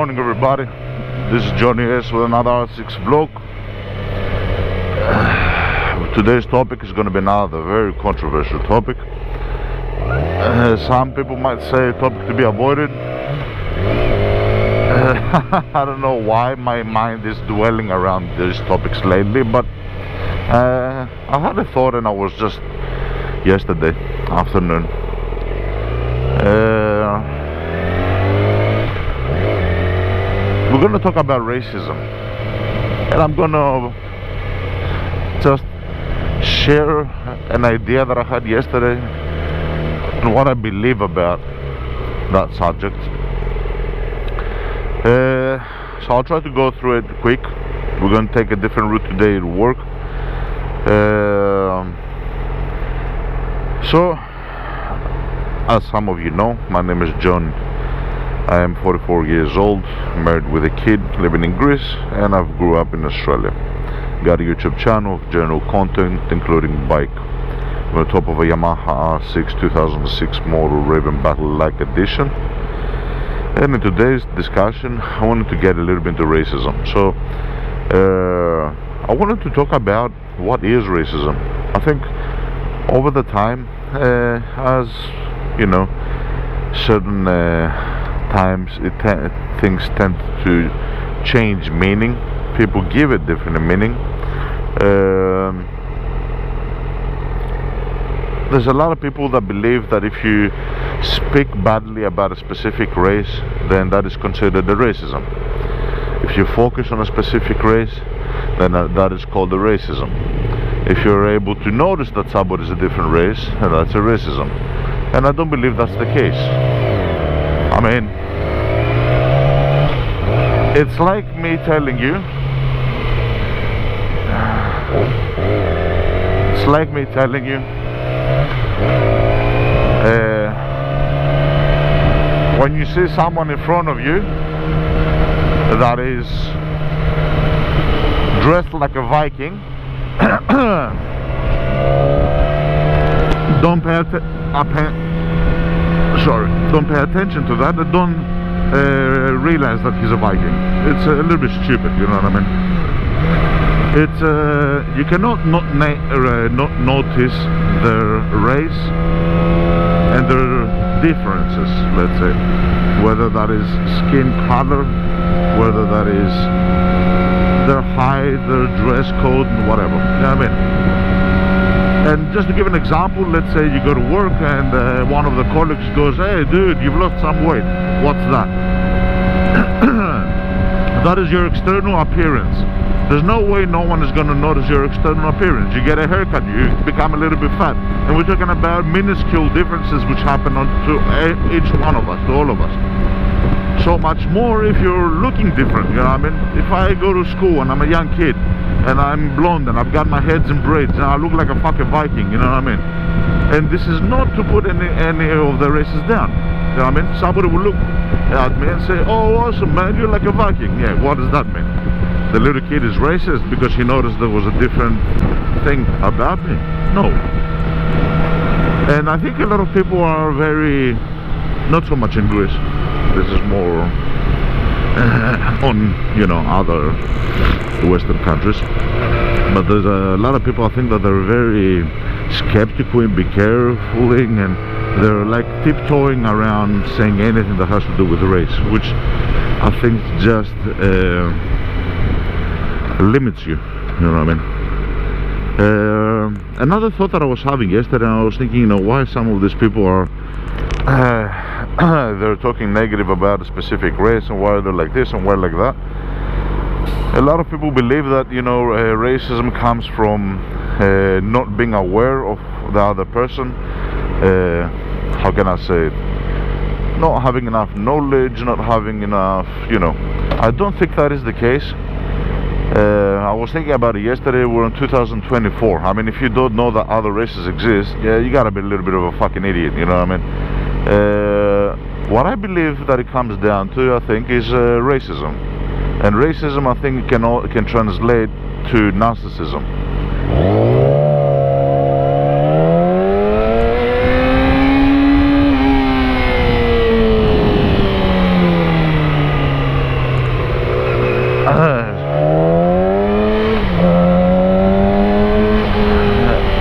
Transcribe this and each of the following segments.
morning, everybody. This is Johnny S with another R6 vlog. Today's topic is going to be another very controversial topic. Some people might say a topic to be avoided. I don't know why my mind is dwelling around these topics lately, but I had a thought, and I was just yesterday afternoon. We're going to talk about racism, and I'm going to just share an idea that I had yesterday and what I believe about that subject. So I'll try to go through it quick. We're going to take a different route today to work. So, as some of you know, my name is John. I am 44 years old, married with a kid, living in Greece, and I've grew up in Australia. Got a YouTube channel of general content, including bike. I'm on top of a Yamaha R6 2006 model Raven Battle-like edition. And in today's discussion, I wanted to get a little bit into racism. So, I wanted to talk about what is racism. I think over the time, as you know, certain times things tend to change meaning. People give it different meaning. There's a lot of people that believe that if you speak badly about a specific race, then that is considered a racism. If you focus on a specific race, then that is called a racism. If you're able to notice that somebody is a different race, then that's a racism. And I don't believe that's the case. I mean, it's like me telling you, when you see someone in front of you that is dressed like a Viking, don't pay attention to that. Don't realize that he's a Viking. It's a little bit stupid, you know what I mean? It's you cannot not notice their race and their differences, let's say, whether that is skin color, whether that is their height, their dress code, and whatever. You know what I mean? And just to give an example, let's say you go to work and one of the colleagues goes, "Hey dude, you've lost some weight." What's that? That is your external appearance. There's no way no one is going to notice your external appearance. You get a haircut, you become a little bit fat. And we're talking about minuscule differences which happen to each one of us, to all of us. So much more if you're looking different, you know what I mean? If I go to school and I'm a young kid and I'm blonde and I've got my heads in braids and I look like a fucking Viking, you know what I mean? And this is not to put any of the races down, you know what I mean? Somebody will look at me and say, "Oh, awesome man, you're like a Viking." Yeah, what does that mean? The little kid is racist because he noticed there was a different thing about me? No. And I think a lot of people are very, not so much in Greece, this is more on, you know, other Western countries, but there's a lot of people, I think, that they're very skeptical and be careful, and they're like tiptoeing around saying anything that has to do with race, which I think just limits you, you know what I mean? Another thought that I was having yesterday, I was thinking, you know, why some of these people are they're talking negative about a specific race, and why they're like this and why like that. A lot of people believe that, you know, racism comes from not being aware of the other person. How can I say it? Not having enough knowledge, not having enough, you know. I don't think that is the case. I was thinking about it yesterday. We're in 2024. I mean, if you don't know that other races exist, yeah, you gotta be a little bit of a fucking idiot, you know what I mean? What I believe that it comes down to, I think, is racism. And racism, I think, can translate to narcissism.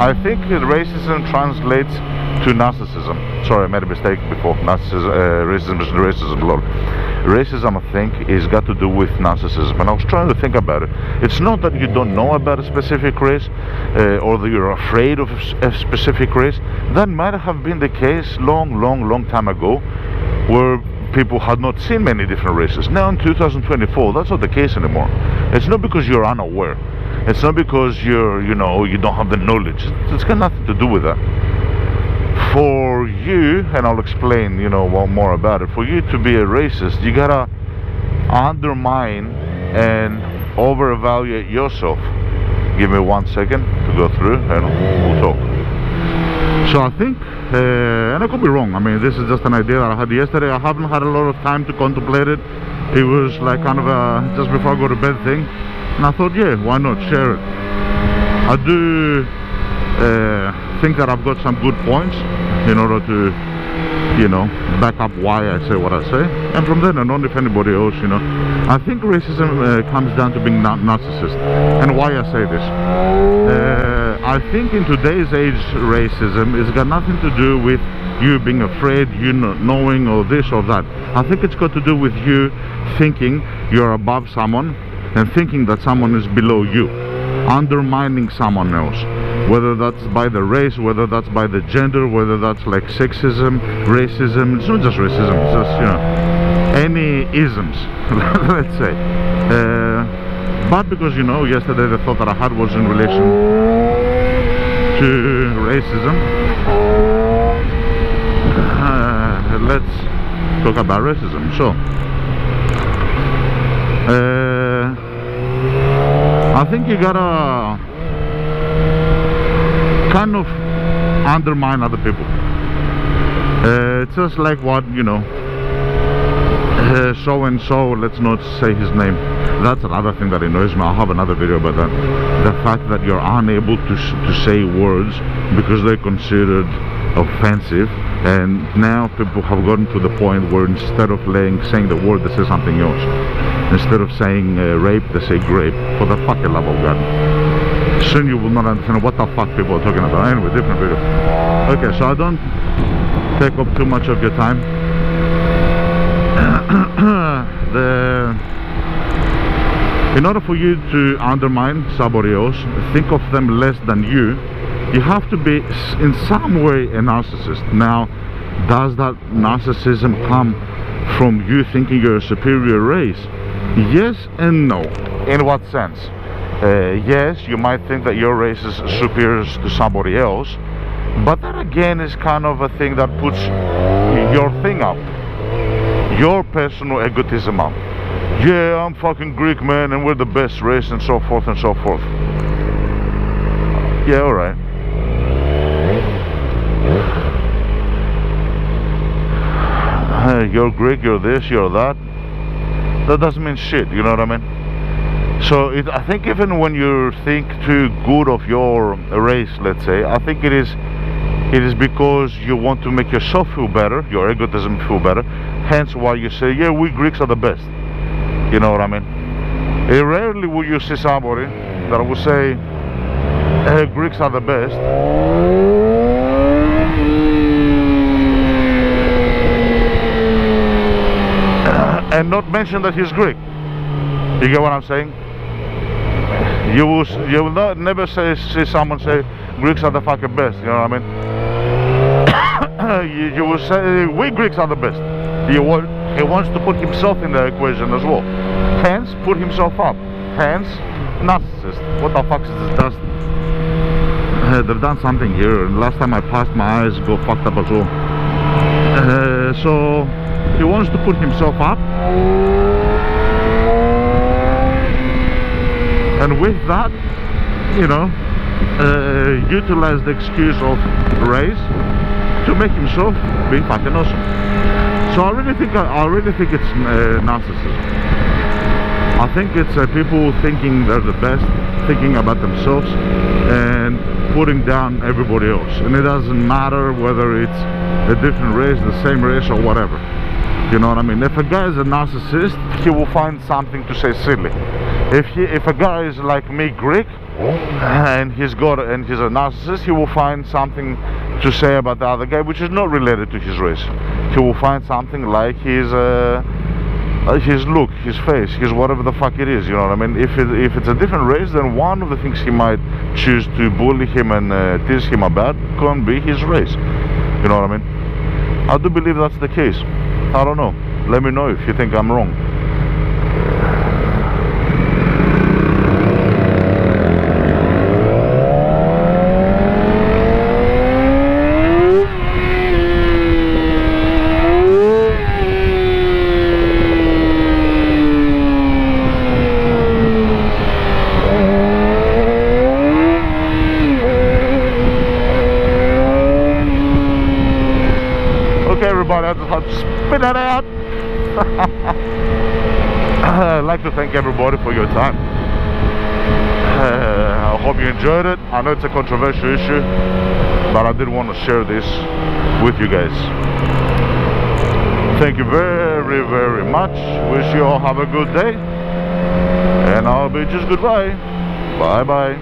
I think racism translates to narcissism. Sorry, I made a mistake before. Racism is racism, Lord. Racism, I think, is got to do with narcissism. And I was trying to think about it. It's not that you don't know about a specific race or that you're afraid of a specific race. That might have been the case long time ago, where people had not seen many different races. Now in 2024, that's not the case anymore. It's not because you're unaware. It's not because you don't have the knowledge. It's got nothing to do with that. For you, and I'll explain, more about it. For you to be a racist, you gotta undermine and over-evaluate yourself. Give me 1 second to go through, and we'll talk. So I think, and I could be wrong. I mean, this is just an idea that I had yesterday. I haven't had a lot of time to contemplate it. It was like kind of a just before I go to bed thing. And I thought, yeah, why not share it? I do think that I've got some good points in order to, back up why I say what I say. And from then on, if anybody else, I think racism comes down to being narcissist. And why I say this? I think in today's age, racism has got nothing to do with you being afraid, you not knowing, or this or that. I think it's got to do with you thinking you're above someone and thinking that someone is below you, undermining someone else, whether that's by the race, whether that's by the gender, whether that's like sexism, racism. It's not just racism, it's just any isms, let's say. But because yesterday the thought that I had was in relation to racism, let's talk about racism. So I think you gotta kind of undermine other people. It's just like what, so and so, let's not say his name. That's another thing that annoys me. I'll have another video about that. The fact that you're unable to say words because they're considered offensive, and now people have gotten to the point where instead of saying the word, they say something else. Instead of saying rape, they say grape. For the fucking love of God. Soon you will not understand what the fuck people are talking about. Anyway, different video. Okay, so I don't take up too much of your time. In order for you to undermine somebody else, think of them less than you have to be in some way a narcissist. Now, does that narcissism come from you thinking you're a superior race? Yes and no. In what sense? Yes, you might think that your race is superior to somebody else, but that again is kind of a thing that puts your thing up, your personal egotism up. Yeah, I'm fucking Greek, man, and we're the best race, and so forth and so forth. Yeah, alright. You're Greek, you're this, you're that. That doesn't mean shit, you know what I mean? So I think even when you think too good of your race, let's say, I think it is because you want to make yourself feel better, your egotism feel better. Hence why you say, yeah, we Greeks are the best. You know what I mean? Rarely will you see somebody that will say, hey, Greeks are the best, and not mention that he's Greek. You get what I'm saying? You will not never see someone say Greeks are the fucking best. You know what I mean? you will say we Greeks are the best. He wants to put himself in the equation as well. Hence, put himself up. Hence, narcissist. What the fuck is this dust? They've done something here. Last time I passed, my eyes go fucked up as well. So he wants to put himself up, and with that, utilize the excuse of race to make himself be fucking awesome. So I really think it's narcissism. I think it's people thinking they're the best, thinking about themselves, and putting down everybody else. And it doesn't matter whether it's a different race, the same race, or whatever. You know what I mean? If a guy is a narcissist, he will find something to say silly. If a guy is like me, Greek, and he's a narcissist, he will find something to say about the other guy which is not related to his race. He will find something like his look, his face, his whatever the fuck it is, you know what I mean? If it's a different race, then one of the things he might choose to bully him and tease him about can be his race, you know what I mean? I do believe that's the case. I don't know, let me know if you think I'm wrong. Everybody, I just have to spit it out. I'd like to thank everybody for your time. I hope you enjoyed it. I know it's a controversial issue, but I did want to share this with you guys. Thank you very, very much. Wish you all have a good day, and I'll bid you goodbye. Bye bye.